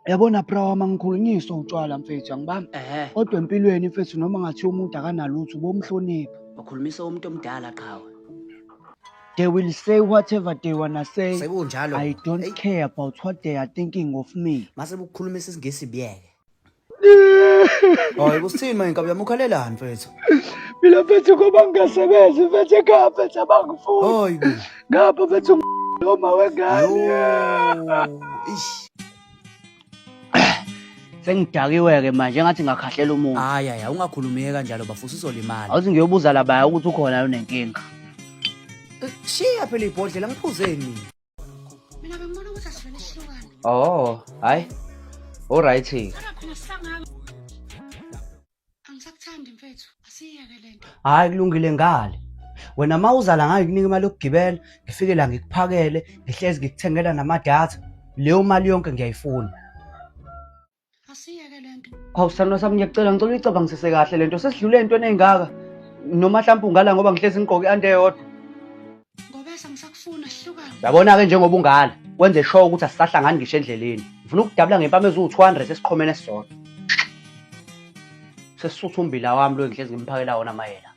Yabona bra wami angikhulunyiswa utshwala mfethu angibambi. Kodwa empilweni mfethu noma ngathiwa umuntu akanalutho ubomhlonipha. Ukhulumisa umuntu omdala qhawe. They will say whatever they wanna say. Sekunjalo. I don't care about what they are thinking of me. Mase bukukhulumisa isingisi biyeke. Hayi kusithini manje inkabi yami ukhalelani mfethu? Mina mfethu ngoba ngingasebenzi mfethu ekhaya mfethu abangifuni. Hayibo. Ngapha mfethu noma wengane. Ish. Sengidakiwe-ke manje engathi ngakhahlela umuntu. Hayi ungakhulumeki kanjalo bafuthi uzolimala. Awuthi ngiyobuza labaya ukuthi ukhona yona nenkinga. Shiya phela ibhodlela ngiphuzeni. Mina bengibona ukuthi asivele sihlukane. Oh, hayi. Alright. Angisakuthandi mfethu, asiyeke lento. Hayi kulungile ngale. Wena mawuzala ngayo kunika imali yokugibela, ngifike la ngikuphakele, ngihlezi ngikuthengela namadatha. Leyo mali yonke ngiyayifuna. Asiyeke lento. Awusana sami ngiyacela ngicela uyicabangisise kahle lento sesidlule entweni ezingaka. Noma mhlawumbe ungala ngoba ngihlezi ngigqoke ande yodwa. Ngobesa ngisakufuna sihlukane. Yabona ke njengoba ungala, wenze sure ukuthi asisahlangani ngisho endleleni. Ngifuna ukudabula ngempama ezu200 esiqhomene sisodwa. Sesisutha umbila wami lo ngihlezi ngimphakela wona mayela.